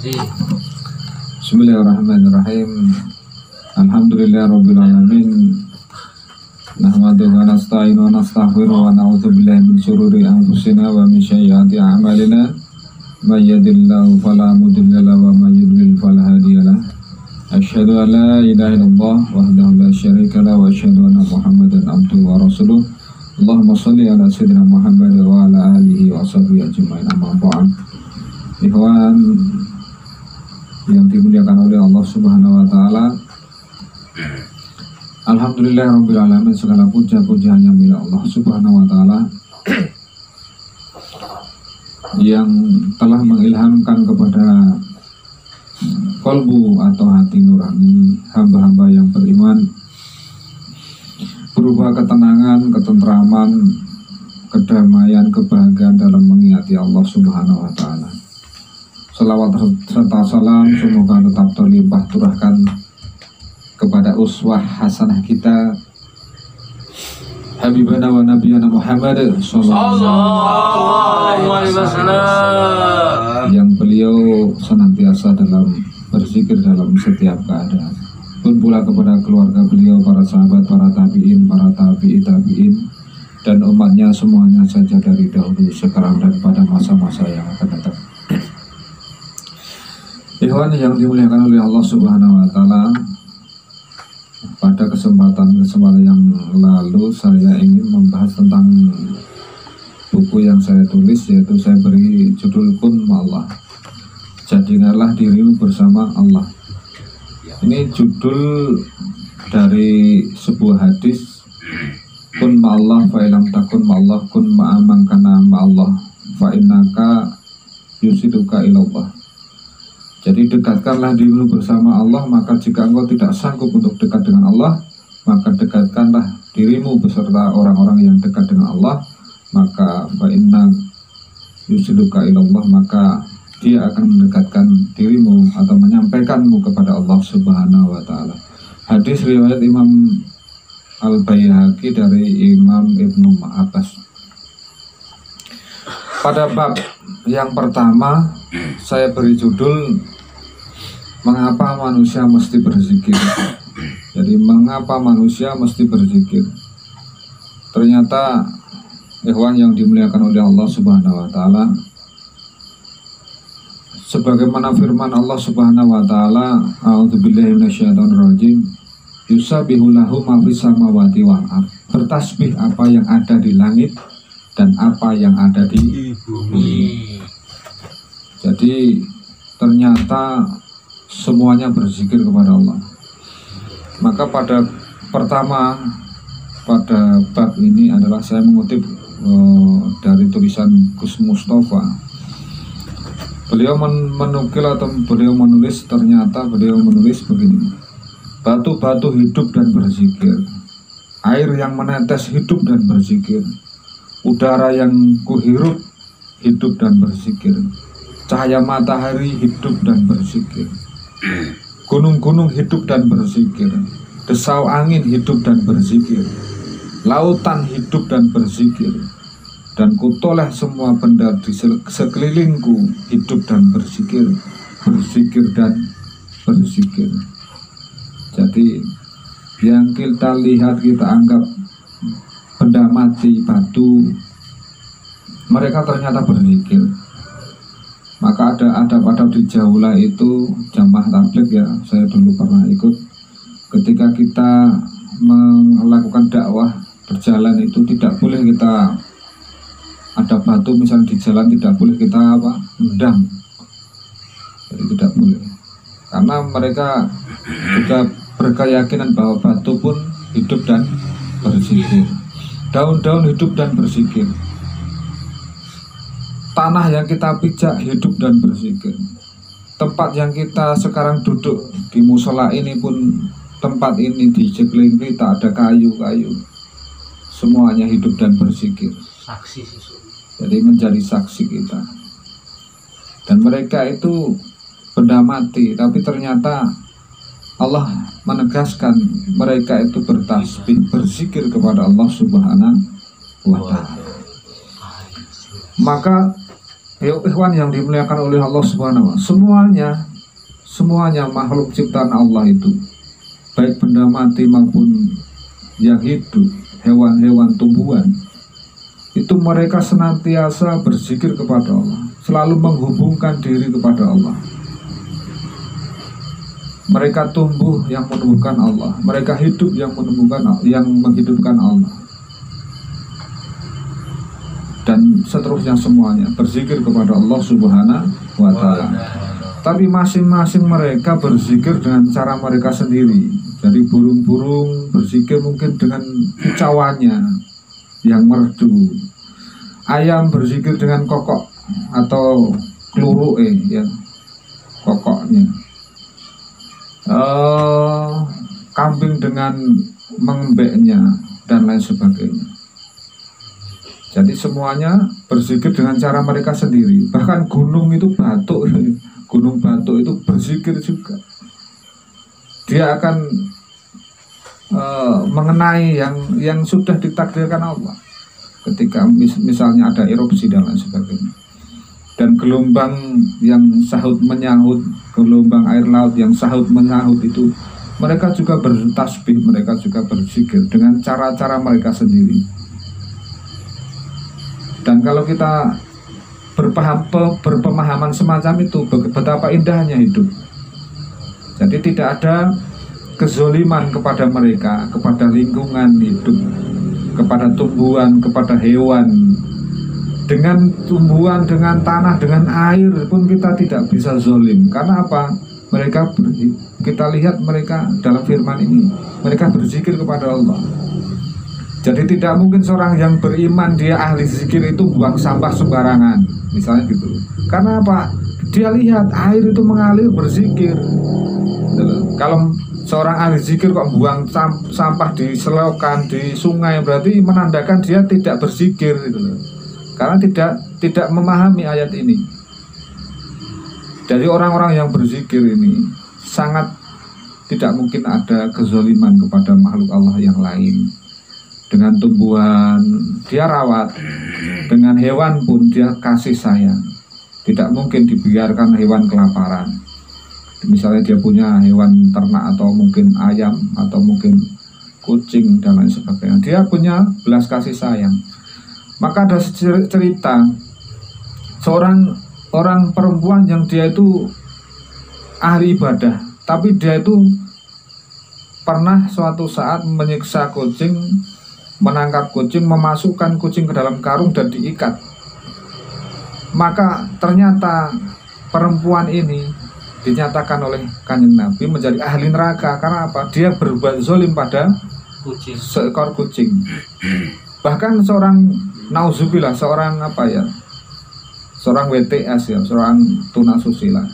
Bismillahirrahmanirrahim. Alhamdulillahirabbil alamin. Nahmaduhu wa nasta'inu wa nastaghfiruhu wa na'udzu billahi min shururi anfusina wa min sayyiati a'malina. May yahdihillahu fala mudilla lahu wa may yudlil fala hadiya lahu. Asyhadu an la ilaha illallah wahdahu la syarika lahu wa asyhadu anna Muhammadan abduhu wa rasuluh. Allahumma shalli ala sayyidina Muhammad wa ala alihi wa sahbihi ajma'in. Amma ba'd. Ikhwan yang dimuliakan oleh Allah Subhanahu wa taala. Alhamdulillahirabbil alamin, segala puja-puji hanya milik Allah Subhanahu wa taala yang telah mengilhamkan kepada kolbu atau hati nurani hamba-hamba yang beriman berupa ketenangan, ketentraman, kedamaian, kebahagiaan dalam mengingati Allah Subhanahu wa taala. Salawat serta salam semoga tetap terlimpah curahkan kepada uswah hasanah kita Habibana wa Nabiyana Muhammad sallallahu alaihi wasallam, yang beliau senantiasa dalam berzikir dalam setiap keadaan. Pun pula kepada keluarga beliau, para sahabat, para tabi'in, para tabi'in, dan umatnya semuanya saja dari dahulu, sekarang, dan pada masa-masa yang akan datang. Ikhwan yang dimuliakan oleh Allah Subhanahu wa taala, pada kesempatan yang lalu saya ingin membahas tentang buku yang saya tulis, yaitu saya beri judul Kun Ma'allah, jadikanlah dirimu bersama Allah. Ini judul dari sebuah hadis, Kun Ma'allah fa ilam takun ma'allah kun ma'aman kana ma'allah fa innaka yusiduka ilallah. Jadi dekatkanlah dirimu bersama Allah, maka jika engkau tidak sanggup untuk dekat dengan Allah, maka dekatkanlah dirimu beserta orang-orang yang dekat dengan Allah, maka fa inna yusiduka ilallah, maka dia akan mendekatkan dirimu atau menyampaikanmu kepada Allah Subhanahu wa taala. Hadis riwayat Imam Al-Baihaqi dari Imam Ibnu Abbas. Pada bab yang pertama saya beri judul mengapa manusia mesti berzikir. Jadi mengapa manusia mesti berzikir? Ternyata ikhwan yang dimuliakan oleh Allah Subhanahu wa taala, sebagaimana firman Allah Subhanahu wa taala, a'udzubillahi minasyaitonirrajim, yusabbihu lahu ma fis samawati wal ardh. Bertasbih apa yang ada di langit dan apa yang ada di bumi. Jadi ternyata semuanya berzikir kepada Allah. Maka pada bab ini adalah saya mengutip dari tulisan Gus Mustafa. Beliau menukil atau beliau menulis, ternyata beliau menulis begini: batu-batu hidup dan berzikir, air yang menetes hidup dan berzikir, udara yang kuhirup hidup dan berzikir, cahaya matahari hidup dan berzikir, gunung-gunung hidup dan berzikir, desau angin hidup dan berzikir, lautan hidup dan berzikir, dan kutoleh semua benda di sekelilingku hidup dan berzikir, berzikir dan berzikir. Jadi yang kita lihat, kita anggap benda mati, batu, mereka ternyata berzikir. Maka ada pada di Jaula itu jamaah tabligh, ya, saya dulu pernah ikut. Ketika kita melakukan dakwah berjalan itu tidak boleh kita, ada batu misalnya di jalan, tidak boleh kita mendang. Jadi tidak boleh, karena mereka juga berkeyakinan bahwa batu pun hidup dan berzikir, daun-daun hidup dan berzikir, tanah yang kita pijak hidup dan berzikir, tempat yang kita sekarang duduk di musola ini pun, tempat ini di sekeliling kita ada kayu-kayu, semuanya hidup dan berzikir. Jadi menjadi saksi kita. Dan mereka itu benda mati, tapi ternyata Allah menegaskan mereka itu bertasbih, berzikir kepada Allah Subhanahu wa ta'ala. Maka Ya ikhwan yang dimuliakan oleh Allah Subhanahu wa semuanya makhluk ciptaan Allah itu, baik benda mati maupun yang hidup, hewan-hewan, tumbuhan, itu mereka senantiasa berzikir kepada Allah, selalu menghubungkan diri kepada Allah. Mereka tumbuh yang menumbuhkan Allah, mereka hidup yang menghidupkan Allah, dan seterusnya semuanya berzikir kepada Allah Subhanahu wa ta'ala. Tapi masing-masing mereka berzikir dengan cara mereka sendiri. Jadi burung-burung berzikir mungkin dengan kicauannya yang merdu, ayam berzikir dengan kokok atau kluruke ya, kokoknya, kambing dengan mengembeknya dan lain sebagainya. Jadi semuanya berzikir dengan cara mereka sendiri. Bahkan gunung itu batuk, gunung batuk itu berzikir juga. Dia akan mengenai yang sudah ditakdirkan Allah. Ketika misalnya ada erupsi dan lain sebagainya. Dan gelombang yang sahut menyahut, gelombang air laut yang sahut menyahut itu, mereka juga bertasbih, mereka juga berzikir dengan cara-cara mereka sendiri. Dan kalau kita berpemahaman semacam itu, betapa indahnya hidup. Jadi tidak ada kezoliman kepada mereka, kepada lingkungan hidup, kepada tumbuhan, kepada hewan. Dengan tumbuhan, dengan tanah, dengan air pun kita tidak bisa zolim. Karena apa? Kita lihat mereka dalam firman ini, mereka berzikir kepada Allah. Jadi tidak mungkin seorang yang beriman, dia ahli zikir itu buang sampah sembarangan, misalnya gitu. Karena apa? Dia lihat air itu mengalir, berzikir. Kalau seorang ahli zikir kok buang sampah di selokan, di sungai, berarti menandakan dia tidak berzikir gitu. Karena tidak memahami ayat ini. Jadi orang-orang yang berzikir ini sangat tidak mungkin ada kezaliman kepada makhluk Allah yang lain. Dengan tumbuhan dia rawat, dengan hewan pun dia kasih sayang. Tidak mungkin dibiarkan hewan kelaparan. Misalnya dia punya hewan ternak atau mungkin ayam atau mungkin kucing dan lain sebagainya, dia punya belas kasih sayang. Maka ada cerita seorang orang perempuan yang dia itu ahli ibadah, tapi dia itu pernah suatu saat menyiksa kucing, menangkap kucing, memasukkan kucing ke dalam karung dan diikat. Maka ternyata perempuan ini dinyatakan oleh Kanjeng Nabi menjadi ahli neraka. Karena apa? Dia berbuat zalim pada seekor kucing. Bahkan seorang nauzubillah, seorang WTS ya, seorang tunasusila,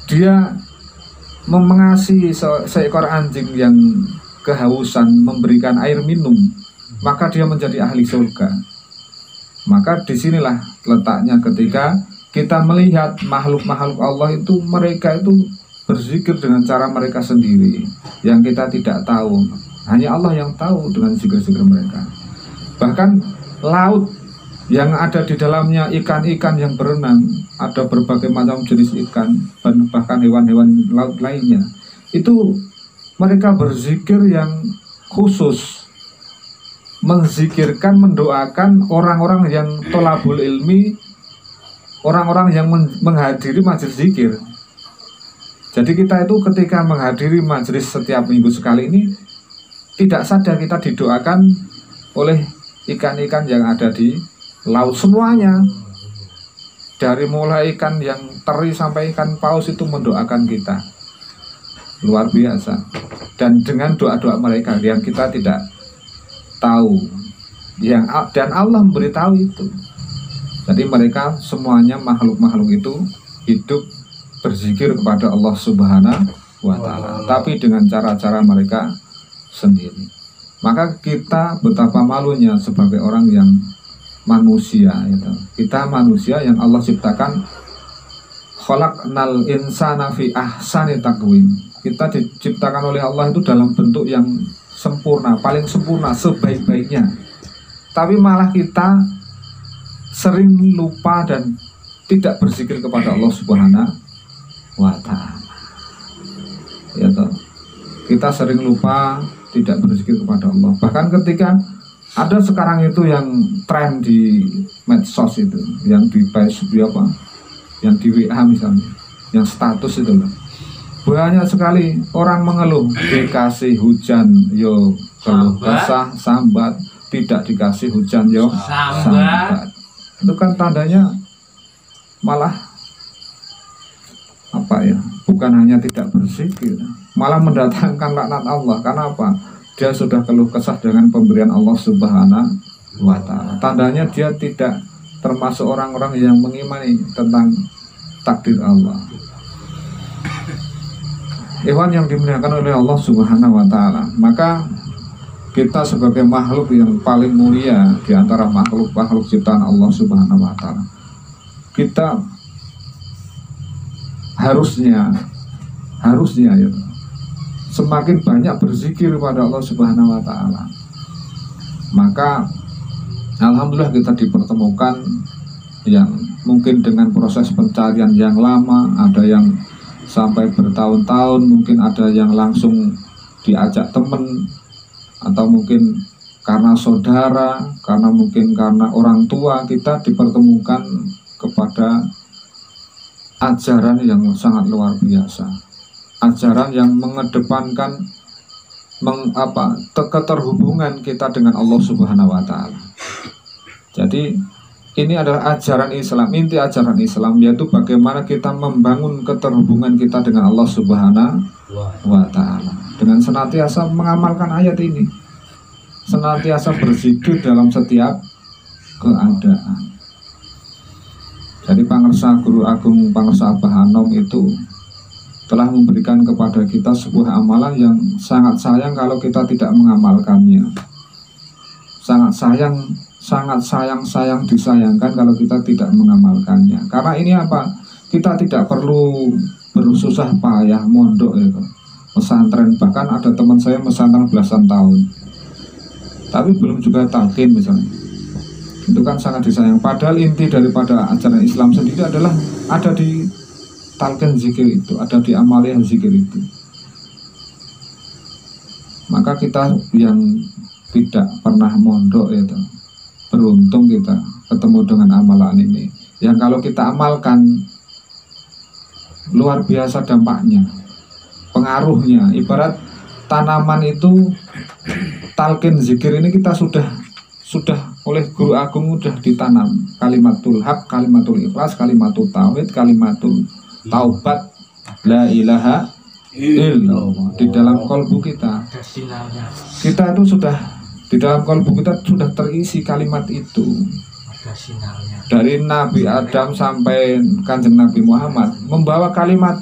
dia mengasihi seekor anjing yang kehausan, memberikan air minum, maka dia menjadi ahli surga. Maka disinilah letaknya ketika kita melihat makhluk-makhluk Allah itu, mereka itu berzikir dengan cara mereka sendiri, yang kita tidak tahu. Hanya Allah yang tahu dengan zikir-zikir mereka. Bahkan laut yang ada di dalamnya, ikan-ikan yang berenang, ada berbagai macam jenis ikan, dan bahkan hewan-hewan laut lainnya, itu mereka berzikir yang khusus, menzikirkan, mendoakan orang-orang yang tolabul ilmi, orang-orang yang menghadiri majelis zikir. Jadi kita itu ketika menghadiri majelis setiap minggu sekali ini, tidak sadar kita didoakan oleh ikan-ikan yang ada di laut semuanya. Dari mulai ikan yang teri sampai ikan paus itu mendoakan kita. Luar biasa. Dan dengan doa-doa mereka yang kita tidak tahu, dan Allah memberitahu itu. Jadi mereka semuanya, makhluk-makhluk itu hidup berzikir kepada Allah Subhanahu wa ta'ala, tapi dengan cara-cara mereka sendiri. Maka kita betapa malunya sebagai orang yang manusia itu. Kita manusia yang Allah ciptakan, khalaqnal insana fi ahsani taqwim. Kita diciptakan oleh Allah itu dalam bentuk yang sempurna, paling sempurna, sebaik-baiknya. Tapi malah kita sering lupa dan tidak berzikir kepada Allah Subhanahu wa Ta'ala. Ya toh, kita sering lupa tidak berzikir kepada Allah. Bahkan ketika ada sekarang itu yang tren di medsos itu, yang di Facebook apa, yang di WA misalnya, yang status itu loh, banyak sekali orang mengeluh, dikasih hujan yo keluh kesah sambat, tidak dikasih hujan yo sambat. Itu kan tandanya malah apa ya, bukan hanya tidak berzikir, malah mendatangkan laknat Allah. Karena apa? Dia sudah keluh kesah dengan pemberian Allah Subhanahu wa Ta'ala. Tandanya dia tidak termasuk orang-orang yang mengimani tentang takdir Allah. Ikhwan yang dimuliakan oleh Allah Subhanahu wa Ta'ala, maka kita sebagai makhluk yang paling mulia di antara makhluk-makhluk ciptaan Allah Subhanahu wa Ta'ala, kita harusnya ya semakin banyak berzikir kepada Allah Subhanahu wa Ta'ala. Maka alhamdulillah kita dipertemukan yang mungkin dengan proses pencarian yang lama, ada yang sampai bertahun-tahun, mungkin ada yang langsung diajak teman, atau mungkin karena saudara, karena mungkin karena orang tua, kita dipertemukan kepada ajaran yang sangat luar biasa, ajaran yang mengedepankan keterhubungan kita dengan Allah Subhanahu wa Ta'ala. Jadi ini adalah ajaran Islam, inti ajaran Islam, yaitu bagaimana kita membangun keterhubungan kita dengan Allah Subhanahu wa Ta'ala dengan senantiasa mengamalkan ayat ini, senantiasa berzikir dalam setiap keadaan. Jadi Pangersa Guru Agung Pangersa Abah Anom itu telah memberikan kepada kita sebuah amalan yang sangat sayang kalau kita tidak mengamalkannya. Sangat sayang disayangkan kalau kita tidak mengamalkannya. Karena ini apa? Kita tidak perlu bersusah payah mondok itu, pesantren. Bahkan ada teman saya pesantren belasan tahun, tapi belum juga talqin misalnya. Itu kan sangat disayang. Padahal inti daripada ajaran Islam sendiri adalah ada di talqin zikir itu, ada di amaliyah zikir itu. Maka kita yang tidak pernah mondok itu, beruntung kita ketemu dengan amalan ini, yang kalau kita amalkan luar biasa dampaknya, pengaruhnya. Ibarat tanaman itu, talqin zikir ini kita sudah oleh Guru Agung sudah ditanam kalimatul haq, kalimatul ikhlas, kalimatul tauhid, kalimatul taubat, la ilaha illallah di dalam kolbu kita. Kita itu sudah di dalam kolbu kita sudah terisi kalimat itu. Dari Nabi Adam sampai Kanjeng Nabi Muhammad membawa kalimat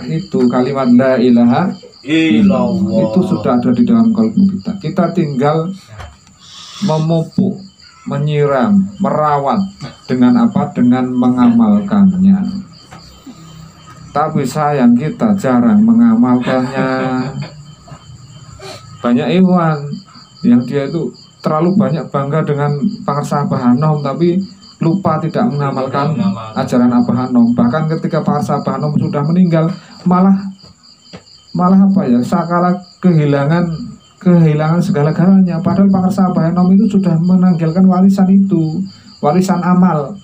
itu, kalimat la ilaha illallah itu sudah ada di dalam kolbu kita. Kita tinggal memupuk, menyiram, merawat dengan apa? Dengan mengamalkannya. Tapi sayang kita jarang mengamalkannya. Banyak ikhwan yang dia itu terlalu banyak bangga dengan Pangersa Abah Anom, tapi lupa tidak mengamalkan ajaran Abah Anom. Bahkan ketika Pangersa Abah Anom sudah meninggal, malah apa ya, sakala kehilangan segala-galanya. Padahal Pangersa Abah Anom itu sudah menanggalkan warisan itu, warisan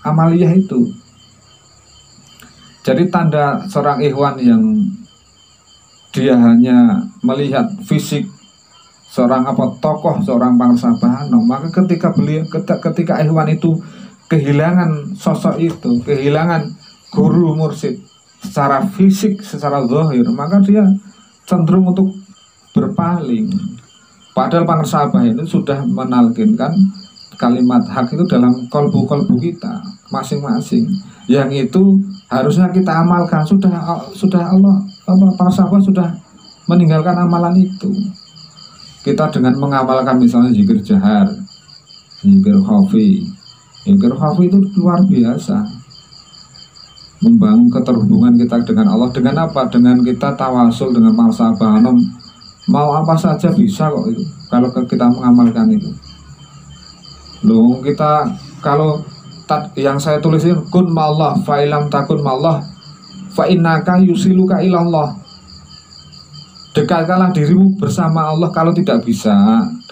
amaliyah itu. Jadi tanda seorang ikhwan yang dia hanya melihat fisik seorang tokoh seorang Pangersa Abah Anom, maka ketika ikhwan itu kehilangan sosok itu, kehilangan guru mursyid secara fisik, secara zahir, maka dia cenderung untuk berpaling. Padahal Pangersa Abah ini sudah menalkinkan kalimat hak itu dalam kolbu-kolbu kita masing-masing, yang itu harusnya kita amalkan. Sudah Allah Pangersa Abah sudah meninggalkan amalan itu. Kita dengan mengamalkan misalnya zikir jahar, zikir khafi itu luar biasa, membangun keterhubungan kita dengan Allah. Dengan apa? Dengan kita tawasul dengan Pangersa Abah Anom. Mau apa saja bisa kok itu, kalau kita mengamalkan itu. Loh, kita kalau yang saya tulis ini kun ma'allah fa ilam takun ma'allah fa innaka yusiluka ilallah. Dekatkanlah dirimu bersama Allah. Kalau tidak bisa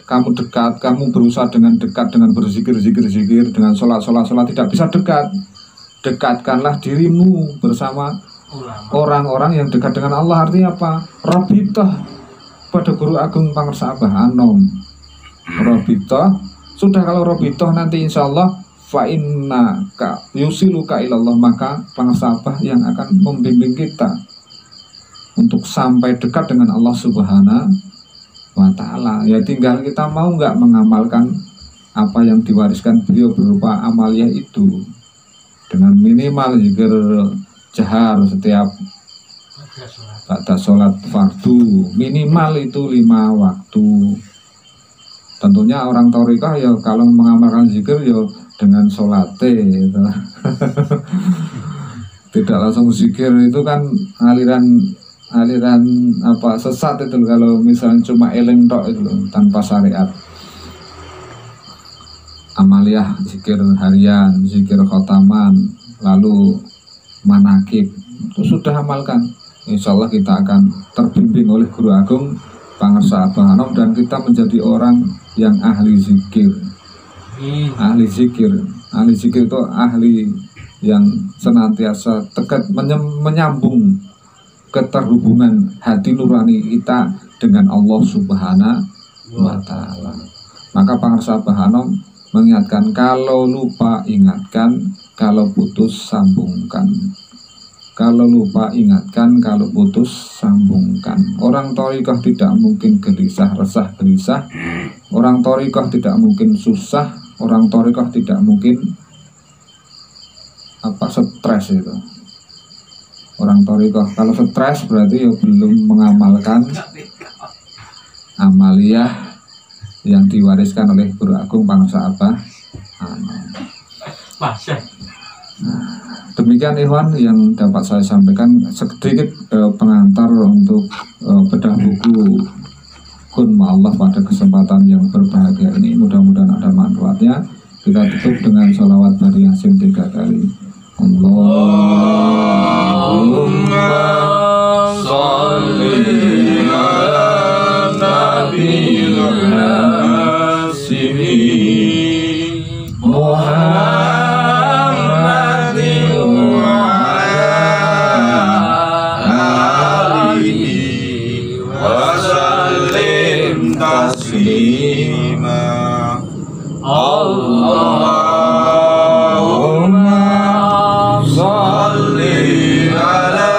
kamu dekat, kamu berusaha dengan dekat, dengan berzikir, dengan sholat, tidak bisa dekat. Dekatkanlah dirimu bersama orang-orang yang dekat dengan Allah. Artinya apa? Robitoh pada Guru Agung Pangersa Abah Anom. Robitoh, sudah kalau robitoh nanti insya Allah fa innaka yusiluka ilallah, maka Pangersa Abah yang akan membimbing kita untuk sampai dekat dengan Allah Subhanahu wa ta'ala. Ya tinggal kita mau nggak mengamalkan apa yang diwariskan beliau berupa amaliyah itu, dengan minimal zikir jahar setiap pada sholat fardu, minimal itu 5 waktu. Tentunya orang thariqah ya kalau mengamalkan zikir ya dengan sholate gitu. Tidak langsung zikir, itu kan aliran apa sesat itu kalau misalnya cuma eling tok itu loh, tanpa syariat. Amaliyah zikir harian, zikir khotaman, lalu manakib itu sudah amalkan, insya Allah kita akan terbimbing oleh Guru Agung Pangersa Abah Anom dan kita menjadi orang yang ahli zikir. Ahli zikir itu ahli yang senantiasa dekat menyambung keterhubungan hati nurani kita dengan Allah Subhanahu wa ta'ala. Maka Pangersa Abah Anom mengingatkan, kalau lupa ingatkan, kalau putus sambungkan. Kalau lupa ingatkan, kalau putus sambungkan. Orang thariqah tidak mungkin gelisah, resah gelisah. Orang thariqah tidak mungkin susah. Orang thariqah tidak mungkin stres itu. Orang thariqah kalau stres berarti ya belum mengamalkan amaliyah yang diwariskan oleh Guru Agung Pangersa Abah Anom. Demikian ikhwan yang dapat saya sampaikan, sedikit pengantar untuk bedah buku Kun Ma'allah pada kesempatan yang berbahagia ini. Mudah-mudahan ada manfaatnya. Kita tutup dengan sholawat Bari Yasin 3 kali. Allahumma sholli ala nabiyil hasimi Muhammadin wa ala alihi wa sallim taslima. Allahumma sholli ala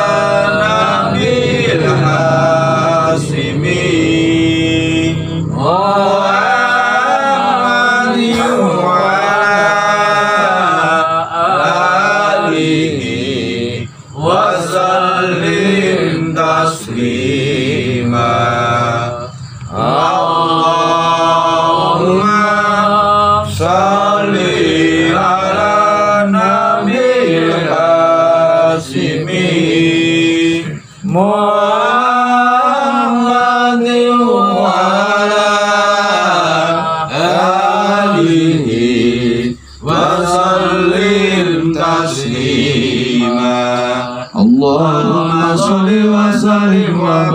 nabiyil hasimi Muhammadin wa ala alihi wa sallim taslima. Allahumma sholli ala nabiyil hasimi Muhammadin wa ala alihi wa sallim taslima. Allahumma sholli wa sallim wa